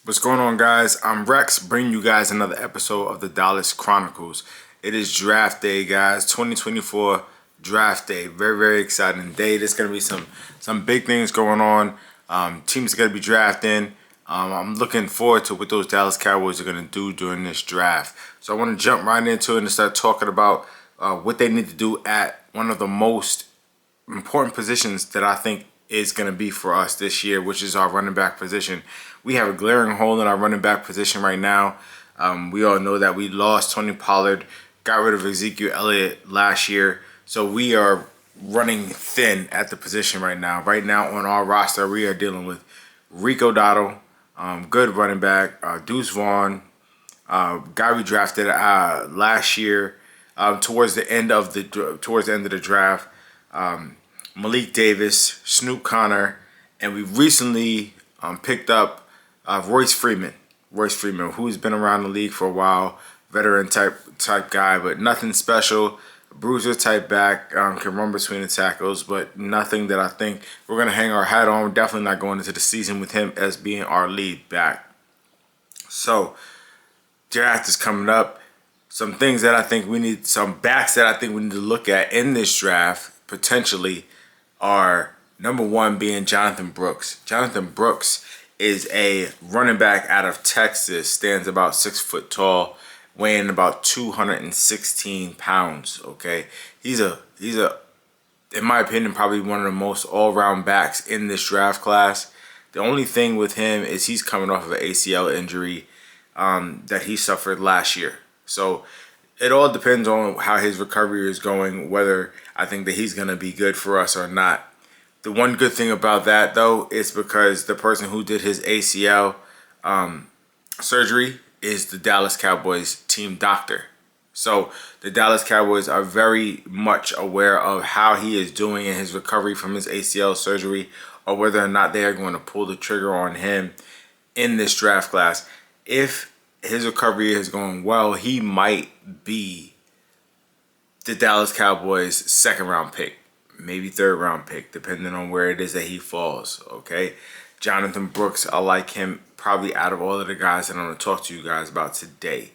What's going on, guys? I'm Rex, bringing you guys another episode of the Dallas Chronicles. It is draft day, guys. 2024 draft day. Very, very exciting day. There's going to be some big things going on. Teams are going to be drafting. I'm looking forward to what those Dallas Cowboys are going to do during this draft. So I want to jump right into it and start talking about what they need to do at one of the most important positions that I think is going to be for us this year, which is our running back position. We have a glaring hole in our running back position right now. We all know that we lost Tony Pollard, got rid of Ezekiel Elliott last year. So we are running thin at the position right now. Right now on our roster, we are dealing with Rico Dotto, good running back, Deuce Vaughn, guy we drafted last year towards the end of the draft. Malik Davis, Snoop Connor, and we recently picked up Royce Freeman, who's been around the league for a while, veteran type guy, but nothing special. Bruiser type back, can run between the tackles, but nothing that I think we're going to hang our hat on. We're definitely not going into the season with him as being our lead back. So, draft is coming up. Some backs that I think we need to look at in this draft potentially are number one being Jonathan Brooks. Jonathan Brooks is a running back out of Texas, stands about 6 foot tall, weighing about 216 pounds. Okay, he's a in my opinion probably one of the most all-round backs in this draft class. The only thing with him is he's coming off of an ACL injury that he suffered last year. So it all depends on how his recovery is going, whether I think that he's going to be good for us or not. The one good thing about that, though, is because the person who did his ACL surgery is the Dallas Cowboys team doctor. So the Dallas Cowboys are very much aware of how he is doing in his recovery from his ACL surgery, or whether or not they are going to pull the trigger on him in this draft class. If his recovery is going well, he might be the Dallas Cowboys' second-round pick, maybe third-round pick, depending on where it is that he falls, okay? Jonathan Brooks, I like him probably out of all of the guys that I'm going to talk to you guys about today.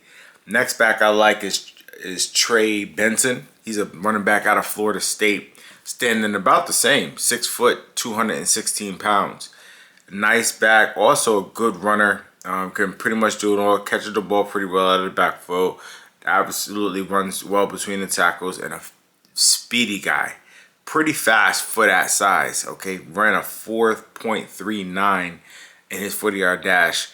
Next back I like is Trey Benson. He's a running back out of Florida State, standing about the same, 6 foot, 216 pounds. Nice back, also a good runner. Can pretty much do it all, catches the ball pretty well out of the backfield. Absolutely runs well between the tackles, and a speedy guy. Pretty fast for that size, okay? Ran a 4.39 in his 40-yard dash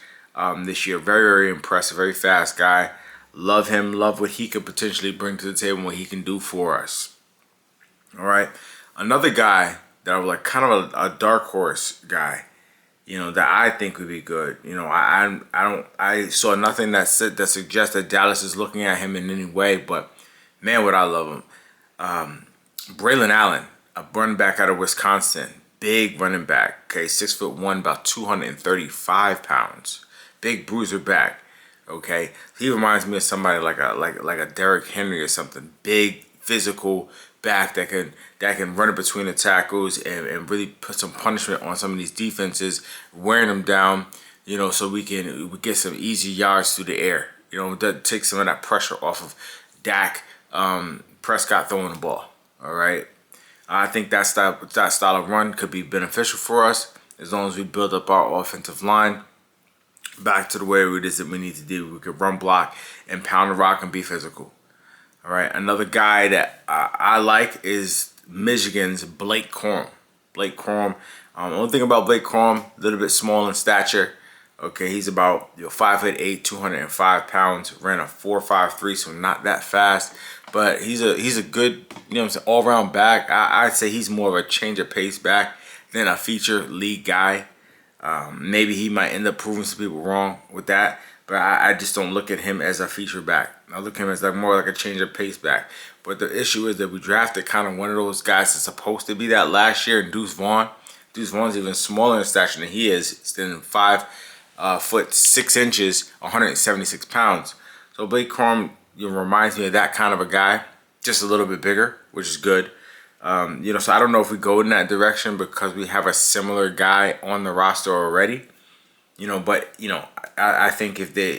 this year. Very, very impressive, very fast guy. Love him, love what he could potentially bring to the table and what he can do for us. All right, another guy that I would like, kind of a dark horse guy, that I think would be good. I saw nothing that suggests that Dallas is looking at him in any way, but man, would I love him. Braylon Allen, a running back out of Wisconsin, big running back. Okay, 6'1", about 235 pounds, big bruiser back. Okay, he reminds me of somebody like a Derrick Henry or something. Big physical back that can run it between the tackles and really put some punishment on some of these defenses, wearing them down, so we get some easy yards through the air. That takes some of that pressure off of Dak Prescott throwing the ball. All right, I think that style of run could be beneficial for us as long as we build up our offensive line back to the way it is that we need to do. We could run block and pound the rock and be physical. All right, another guy that I like is Michigan's Blake Corum. Blake Corum. Only thing about Blake Corum, a little bit small in stature. Okay, he's about 5'8", 205 pounds. Ran a 4.53, so not that fast. But he's a good, all-around back. I'd say he's more of a change of pace back than a feature league guy. Maybe he might end up proving some people wrong with that, but I just don't look at him as a feature back. I look at him as more like a change of pace back. But the issue is that we drafted kind of one of those guys that's supposed to be that last year, Deuce Vaughn. Deuce Vaughn's even smaller in stature than he is, standing 5 foot 6 inches, 176 pounds. So Blake Corum reminds me of that kind of a guy, just a little bit bigger, which is good. So I don't know if we go in that direction because we have a similar guy on the roster already. But I think if they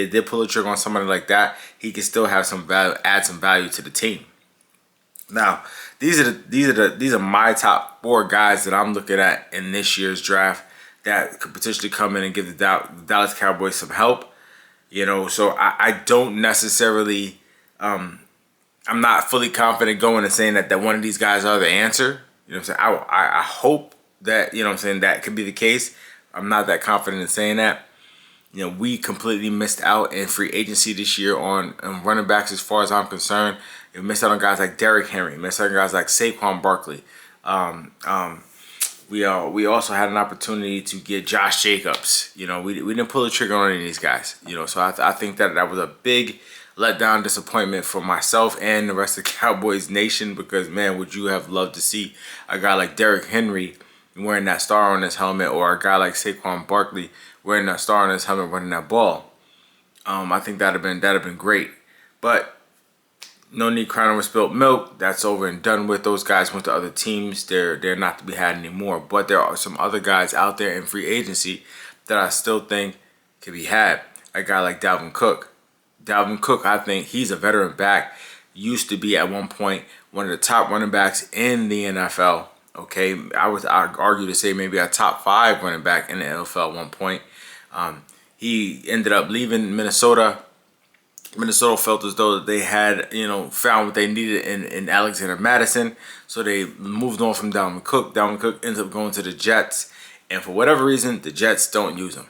did pull the trigger on somebody like that, he could still have some value, add some value to the team. Now, these are my top 4 guys that I'm looking at in this year's draft that could potentially come in and give the Dallas Cowboys some help. So I don't necessarily, I'm not fully confident going and saying that one of these guys are the answer. I'm saying? I hope that, I'm saying, that could be the case. I'm not that confident in saying that. We completely missed out in free agency this year on running backs as far as I'm concerned. We missed out on guys like Derrick Henry, missed out on guys like Saquon Barkley. We also had an opportunity to get Josh Jacobs. We didn't pull the trigger on any of these guys. So I think that was a big letdown, disappointment for myself and the rest of the Cowboys nation, because, man, would you have loved to see a guy like Derrick Henry wearing that star on his helmet, or a guy like Saquon Barkley wearing that star on his helmet running that ball. I think that'd have been great. But no need crying over spilled milk. That's over and done with. Those guys went to other teams. They're not to be had anymore. But there are some other guys out there in free agency that I still think can be had. A guy like Dalvin Cook. Dalvin Cook, I think he's a veteran back. Used to be at one point one of the top running backs in the NFL. Okay, I'd argue to say maybe a top 5 running back in the NFL at one point. He ended up leaving Minnesota. Minnesota felt as though they had, found what they needed in Alexander Madison. So they moved on from Dalvin Cook. Dalvin Cook ends up going to the Jets. And for whatever reason, the Jets don't use him.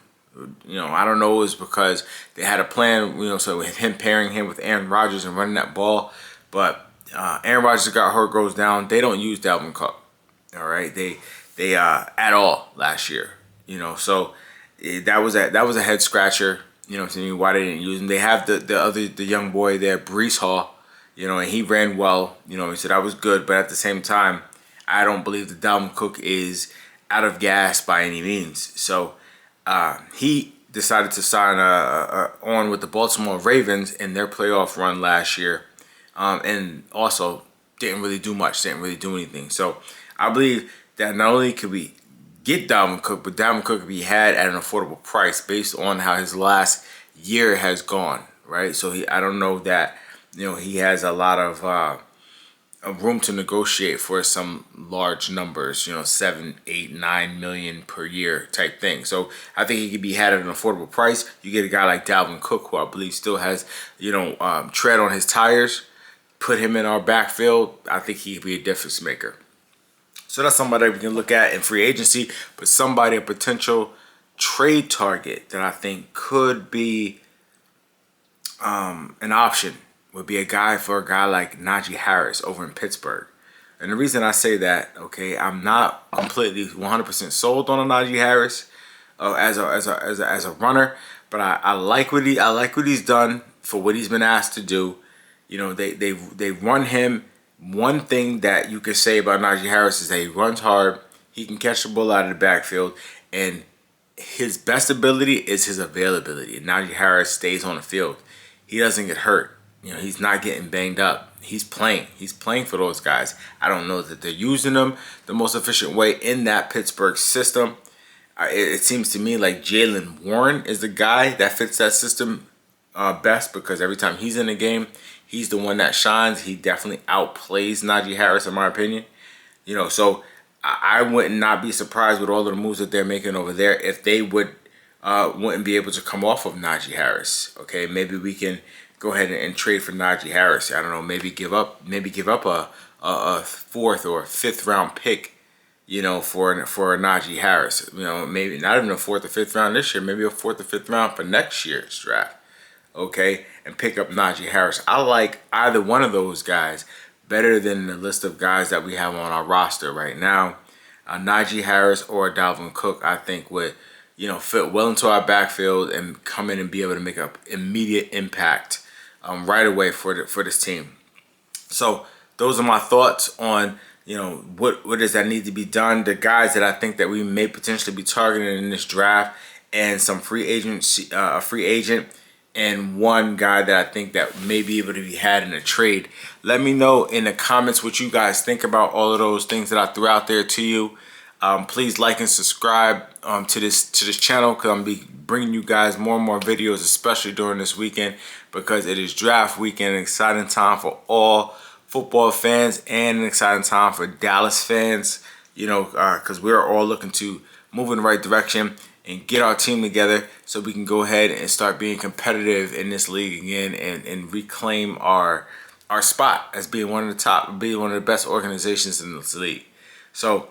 I don't know, it was because they had a plan, so with him pairing him with Aaron Rodgers and running that ball. But Aaron Rodgers got hurt, goes down. They don't use Dalvin Cook. All right, they at all last year. So that was a head scratcher. Why they didn't use him. They have the young boy there, Breece Hall, and he ran well, so that was good. But at the same time, I don't believe that Dalvin Cook is out of gas by any means. So he decided to sign on with the Baltimore Ravens in their playoff run last year, and also didn't really do much, didn't really do anything. So I believe that not only could we get Dalvin Cook, but Dalvin Cook could be had at an affordable price based on how his last year has gone, right? So I don't know that, he has a lot of room to negotiate for some large numbers, 7, 8, 9 million per year type thing. So I think he could be had at an affordable price. You get a guy like Dalvin Cook, who I believe still has, tread on his tires. Put him in our backfield. I think he could be a difference maker. So that's somebody we can look at in free agency, but somebody, a potential trade target that I think could be an option would be a guy like Najee Harris over in Pittsburgh. And the reason I say that, okay, I'm not completely 100% sold on a Najee Harris as a runner, but I like what he's done for what he's been asked to do. They run him. One thing that you could say about Najee Harris is that he runs hard. He can catch the ball out of the backfield, and his best ability is his availability. And Najee Harris stays on the field. He doesn't get hurt. He's not getting banged up. He's playing. He's playing for those guys. I don't know that they're using him the most efficient way in that Pittsburgh system. It seems to me like Jaylen Warren is the guy that fits that system best, because every time he's in the game, he's the one that shines. He definitely outplays Najee Harris, in my opinion. So I would not be surprised with all of the moves that they're making over there if they wouldn't be able to come off of Najee Harris. Okay, maybe we can go ahead and trade for Najee Harris. I don't know, maybe give up a 4th or 5th round pick, for Najee Harris. Maybe not even a 4th or 5th round this year, maybe a 4th or 5th round for next year's draft. Okay, and pick up Najee Harris. I like either one of those guys better than the list of guys that we have on our roster right now. Najee Harris or Dalvin Cook, I think, would fit well into our backfield and come in and be able to make an immediate impact right away for this team. So those are my thoughts on what does that need to be done. The guys that I think that we may potentially be targeting in this draft, and some free agent, and one guy that I think that may be able to be had in a trade. Let me know in the comments what you guys think about all of those things that I threw out there to you. Please like and subscribe to this channel, because I'm gonna be bringing you guys more and more videos, especially during this weekend, because it is draft weekend, an exciting time for all football fans and an exciting time for Dallas fans, you know, because we're all looking to move in the right direction and get our team together so we can go ahead and start being competitive in this league again, and reclaim our spot as being one of the best organizations in this league. So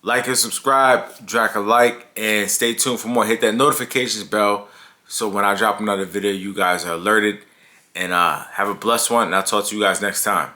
like and subscribe, drag a like, and stay tuned for more. Hit that notifications bell so when I drop another video, you guys are alerted. And have a blessed one, and I'll talk to you guys next time.